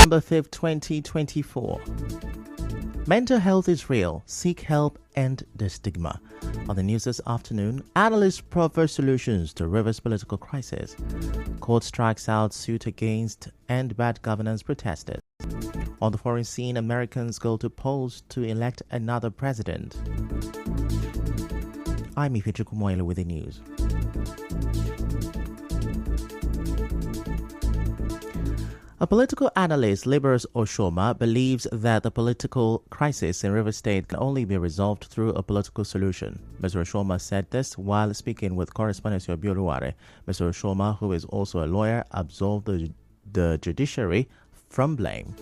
November 5th, 2024. Mental health is real. Seek help, end the stigma. On the news this afternoon, analysts proffer solutions to Rivers' political crisis. Court strikes out suit against end bad governance protesters. On the foreign scene, Americans go to polls to elect another president. I'm Ifechuku Moyle with the news. A political analyst, Liberus Oshoma, believes that the political crisis in Rivers State can only be resolved through a political solution. Mr. Oshoma said this while speaking with correspondent Yobioluware. Mr. Oshoma, who is also a lawyer, absolved the judiciary from blame.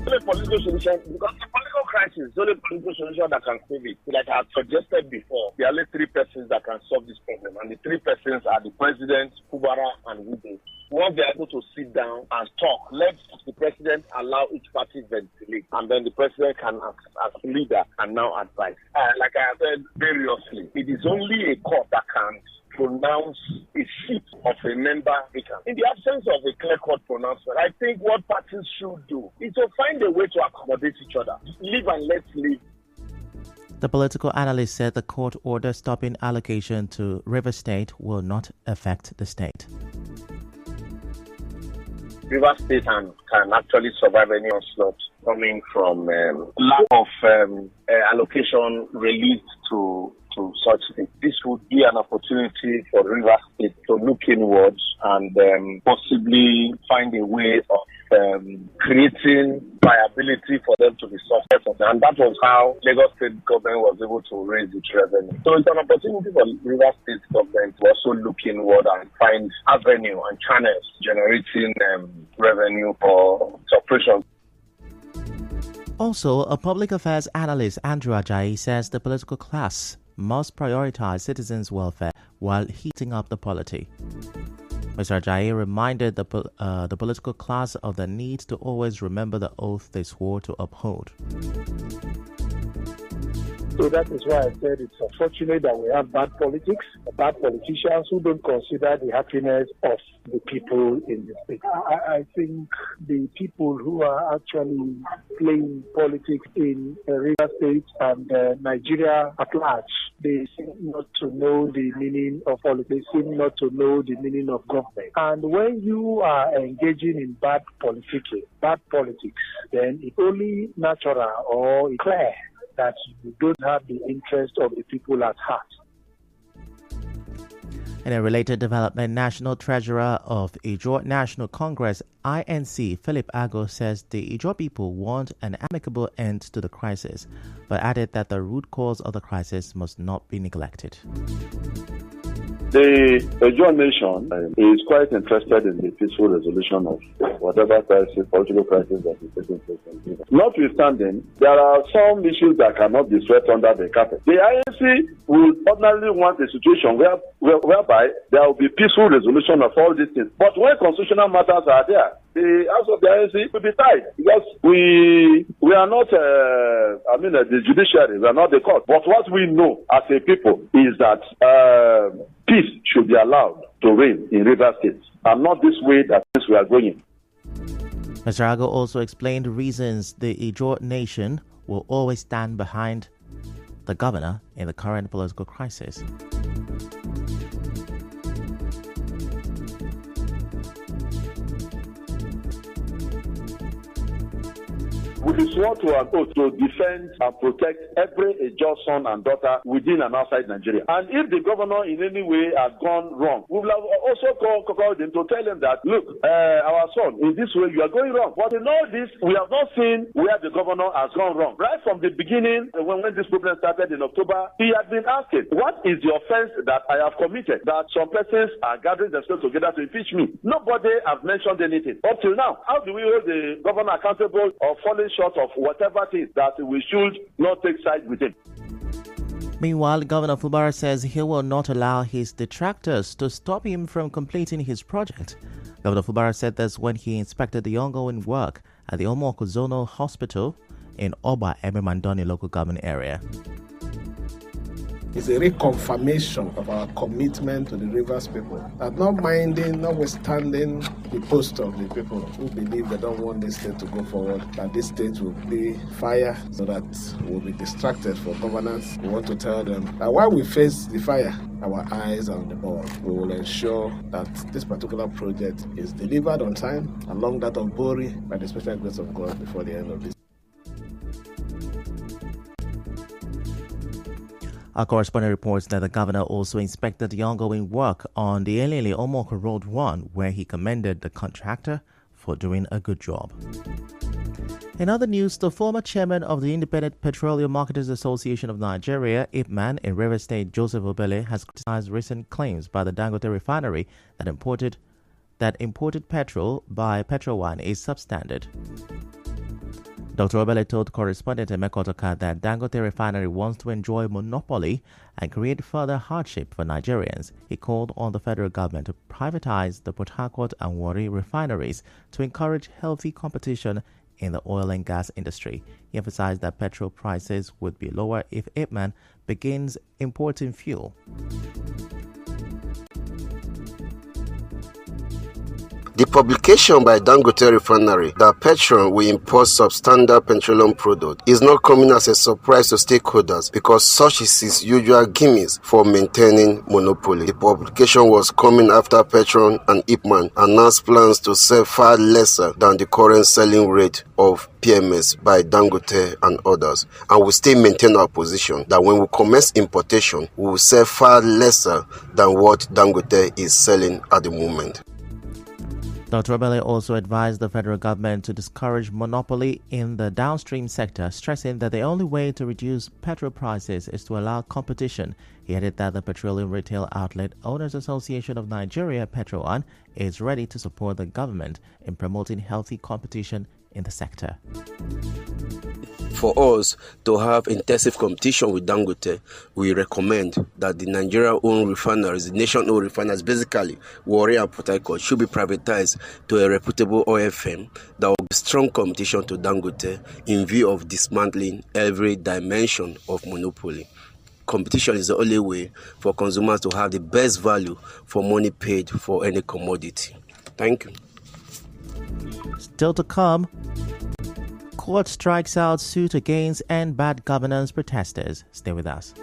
Only political solution, because the political crisis is the only political solution that can solve it. Like I have suggested before, there are only three persons that can solve this problem, and the three persons are the president, Fubara, and Wide. Once they are able to sit down and talk, let the president allow each party ventilate, and then the president can, as leader, can now advise. Like I have said variously, it is only a court that can pronounce a seat of a member vacant. In the absence of a clear-cut pronouncement, I think what parties should do is to find a way to accommodate each other. Live and let's live. The political analyst said the court order stopping allocation to Rivers State will not affect the state. Rivers State can actually survive any onslaught coming from lack of allocation released to such things. This would be an opportunity for Rivers State to look inwards and possibly find a way of creating viability for them to be successful. And that was how Lagos State government was able to raise its revenue. So it's an opportunity for Rivers State government to also look inward and find avenue and channels generating revenue for its operations. Also, a public affairs analyst, Andrew Ajayi, says the political class must prioritize citizens' welfare while heating up the polity. Mr. Ajayi reminded the political class of the need to always remember the oath they swore to uphold. So that is why I said it's unfortunate that we have bad politics, bad politicians who don't consider the happiness of the people in the state. I think the people who are actually playing politics in Rivers State and Nigeria at large, they seem not to know the meaning of politics, they seem not to know the meaning of government. And when you are engaging in bad politics, then it's only natural or clear that you don't have the interest of the people at heart. In a related development, National Treasurer of Ijaw National Congress, INC, Philip Ago, says the Ijaw people want an amicable end to the crisis, but added that the root cause of the crisis must not be neglected. The Ijaw nation is quite interested in the peaceful resolution of whatever political crisis that is taking place in Rivers. Notwithstanding, there are some issues that cannot be swept under the carpet. The INC would ordinarily want a situation whereby there will be peaceful resolution of all these things. But when constitutional matters are there, the House of the INC will be tied because we are not, the judiciary, we are not the court. But what we know as a people is that peace should be allowed to reign in Rivers State, and not this way that we are going. Mr. Ago also explained reasons the Ijaw nation will always stand behind the governor in the current political crisis. We be sworn to an oath to defend and protect every Ijaw son and daughter within and outside Nigeria. And if the governor in any way has gone wrong, we will have also called him to tell him that, look, our son, in this way you are going wrong. But in all this, we have not seen where the governor has gone wrong. Right from the beginning, when this problem started in October, he has been asking, what is the offense that I have committed that some persons are gathering themselves together to impeach me? Nobody has mentioned anything. Up till now, how do we hold the governor accountable of falling short of whatever it is that we should not take sides with him? Meanwhile, Governor Fubara says he will not allow his detractors to stop him from completing his project. Governor Fubara said this when he inspected the ongoing work at the Omoko Zonal Hospital in Oba Ememandoni local government area. It's a reconfirmation of our commitment to the Rivers people. That notwithstanding the post of the people who believe they don't want this state to go forward, that this state will be fire so that we'll be distracted for governance. We want to tell them that while we face the fire, our eyes are on the ball. We will ensure that this particular project is delivered on time along that of Bori by the special grace of God before the end of this. Our correspondent reports that the governor also inspected the ongoing work on the Elele Omoko Road 1, where he commended the contractor for doing a good job. In other news, the former chairman of the Independent Petroleum Marketers Association of Nigeria, IPMAN, in Rivers State, Joseph Obele, has criticized recent claims by the Dangote refinery that imported petrol by Petro1 is substandard. Dr. Obele told correspondent Emeka Otoka that Dangote refinery wants to enjoy monopoly and create further hardship for Nigerians. He called on the federal government to privatize the Port Harcourt and Warri refineries to encourage healthy competition in the oil and gas industry. He emphasized that petrol prices would be lower if IPMAN begins importing fuel. The publication by Dangote Refinery that Petron will import substandard petroleum product is not coming as a surprise to stakeholders because such is its usual gimmicks for maintaining monopoly. The publication was coming after Petron and IPMAN announced plans to sell far lesser than the current selling rate of PMS by Dangote and others, and we still maintain our position that when we commence importation, we will sell far lesser than what Dangote is selling at the moment. Dr. Obele also advised the federal government to discourage monopoly in the downstream sector, stressing that the only way to reduce petrol prices is to allow competition. He added that the Petroleum Retail Outlet Owners Association of Nigeria, Petro1, is ready to support the government in promoting healthy competition in the sector. For us to have intensive competition with Dangote, we recommend that the Nigeria-owned refineries, the nation-owned refineries, basically Warri and Port Harcourt, should be privatized to a reputable oil firm that will be strong competition to Dangote in view of dismantling every dimension of monopoly. Competition is the only way for consumers to have the best value for money paid for any commodity. Thank you. Still to come, court strikes out suit against end bad governance protesters. Stay with us.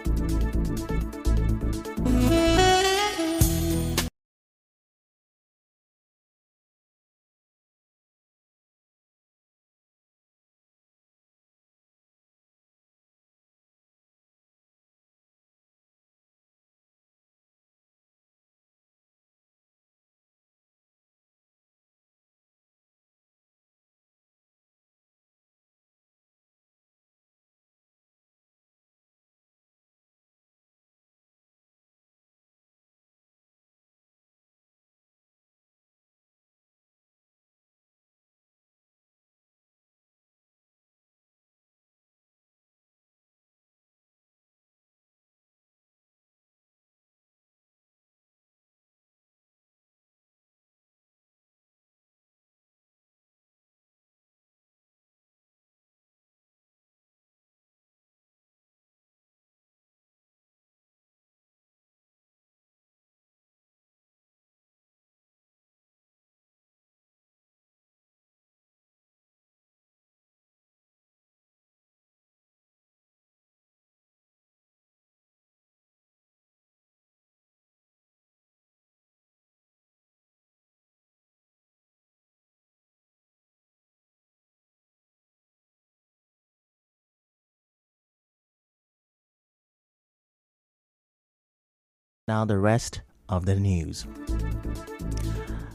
Now the rest of the news.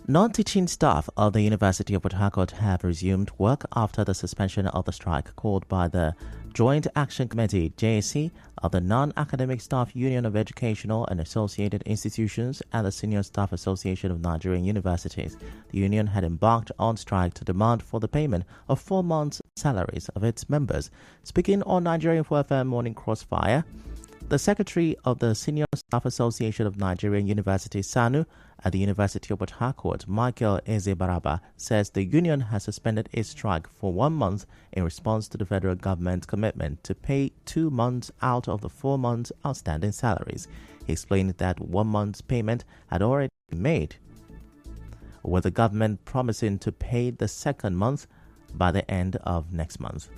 Non-teaching staff of the University of Port Harcourt have resumed work after the suspension of the strike called by the Joint Action Committee, JAC, of the Non-Academic Staff Union of Educational and Associated Institutions and the Senior Staff Association of Nigerian Universities. The union had embarked on strike to demand for the payment of 4 months' salaries of its members. Speaking on Nigerian 4FM Morning Crossfire, The secretary of the Senior Staff Association of Nigerian Universities, SANU, at the University of Port Harcourt, Michael Ezebaraba, says the union has suspended its strike for 1 month in response to the federal government's commitment to pay 2 months out of the 4 months outstanding salaries. He explained that 1 month's payment had already been made, with the government promising to pay the second month by the end of next month.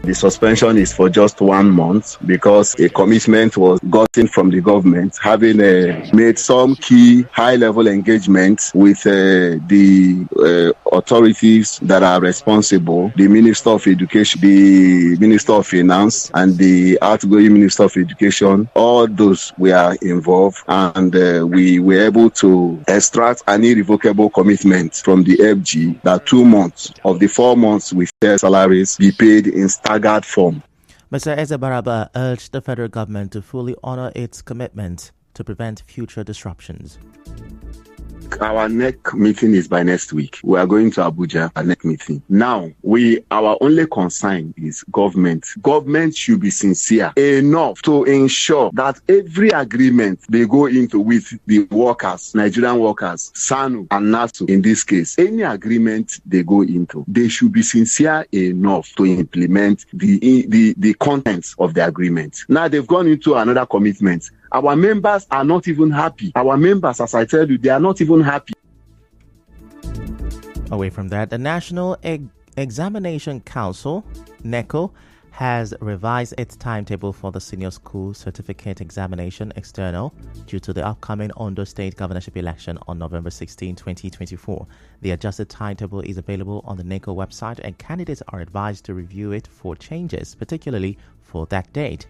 The suspension is for just 1 month because a commitment was gotten from the government, having made some key high-level engagements with the authorities that are responsible, the Minister of Education, the Minister of Finance, and the outgoing Minister of Education. All those were involved, and we were able to extract an irrevocable commitment from the FG that 2 months of the 4 months with their salaries be paid in staggered form. Mr. Ezebaraba urged the federal government to fully honor its commitment to prevent future disruptions. Our next meeting is by next week. We are going to Abuja, our next meeting. Now, our only concern is government. Government should be sincere enough to ensure that every agreement they go into with the workers, Nigerian workers, SANU and NASU in this case, any agreement they go into, they should be sincere enough to implement the contents of the agreement. Now, they've gone into another commitment. Our members are not even happy. Our members, as I tell you, they are not even happy. Away from that, the National Examination Council, NECO, has revised its timetable for the Senior School Certificate Examination External due to the upcoming Ondo State governorship election on November 16, 2024. The adjusted timetable is available on the NECO website, and candidates are advised to review it for changes, particularly for that date.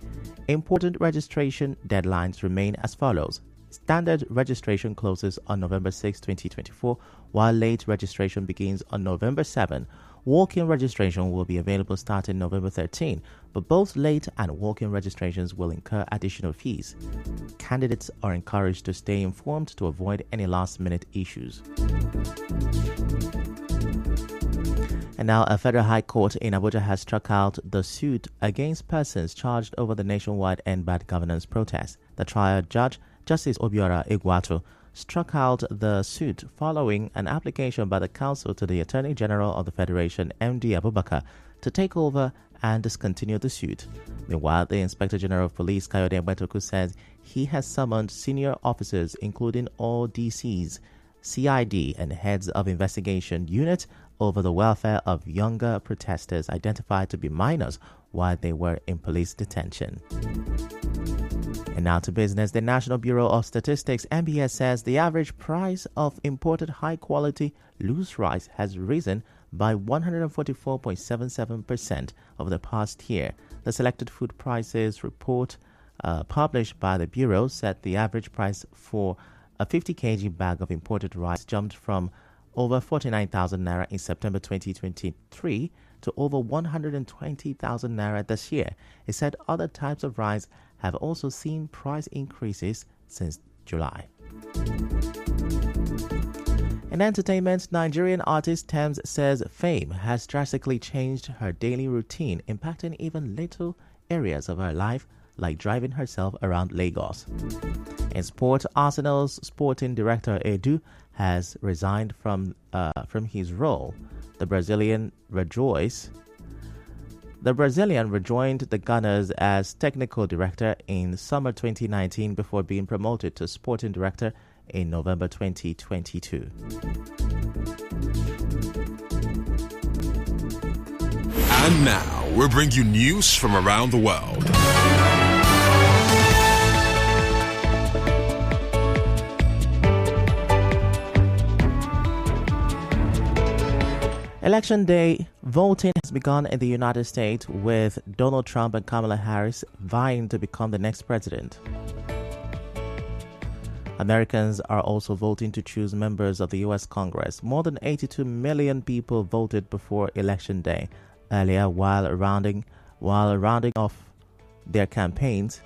Important registration deadlines remain as follows. Standard registration closes on November 6, 2024, while late registration begins on November 7. Walk-in registration will be available starting November 13, but both late and walk-in registrations will incur additional fees. Candidates are encouraged to stay informed to avoid any last-minute issues. And now, a federal high court in Abuja has struck out the suit against persons charged over the nationwide End Bad Governance protest. The trial judge, Justice Obiora Egwatu, struck out the suit following an application by the counsel to the Attorney General of the Federation, MD Abubakar, to take over and discontinue the suit. Meanwhile, the Inspector General of Police, Kayode Mbetoku, says he has summoned senior officers, including all DCs, CID, and heads of investigation units over the welfare of younger protesters identified to be minors while they were in police detention. And now to business. The National Bureau of Statistics, NBS, says the average price of imported high-quality loose rice has risen by 144.77% over the past year. The Selected Food Prices report published by the Bureau said the average price for a 50 kg bag of imported rice jumped from over 49,000 naira in September 2023 to over 120,000 naira this year. It said other types of rice have also seen price increases since July. In entertainment, Nigerian artist Tems says fame has drastically changed her daily routine, impacting even little areas of her life, like driving herself around Lagos. In sport, Arsenal's sporting director Edu has resigned from his role. The Brazilian rejoined the Gunners as technical director in summer 2019 before being promoted to sporting director in November 2022. And now we bring you news from around the world. Election day voting has begun in the United States, with Donald Trump and Kamala Harris vying to become the next president. Americans are also voting to choose members of the U.S. Congress. More than 82 million people voted before Election Day. Earlier, while rounding off their campaigns,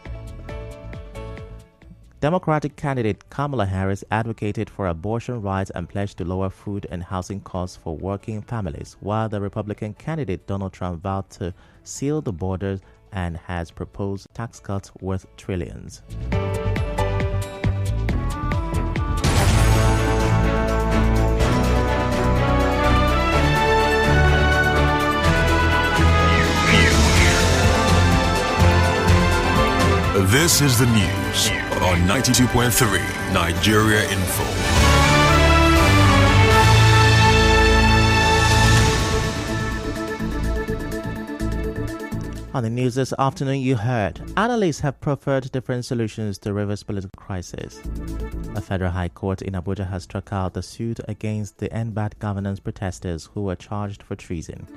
Democratic candidate Kamala Harris advocated for abortion rights and pledged to lower food and housing costs for working families, while the Republican candidate Donald Trump vowed to seal the borders and has proposed tax cuts worth trillions. This is the news on 92.3 Nigeria Info. On the news this afternoon, you heard analysts have proffered different solutions to Rivers' political crisis. A federal high court in Abuja has struck out the suit against the NBAT governance protesters who were charged for treason.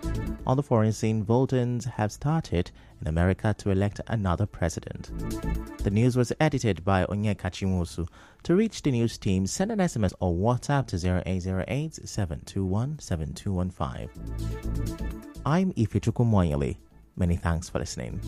On the foreign scene, voting have started in America to elect another president. The news was edited by Onyeka Chimusu. To reach the news team, send an SMS or WhatsApp to 0808 721 7215. I'm Ifechukwu Moyele. Many thanks for listening.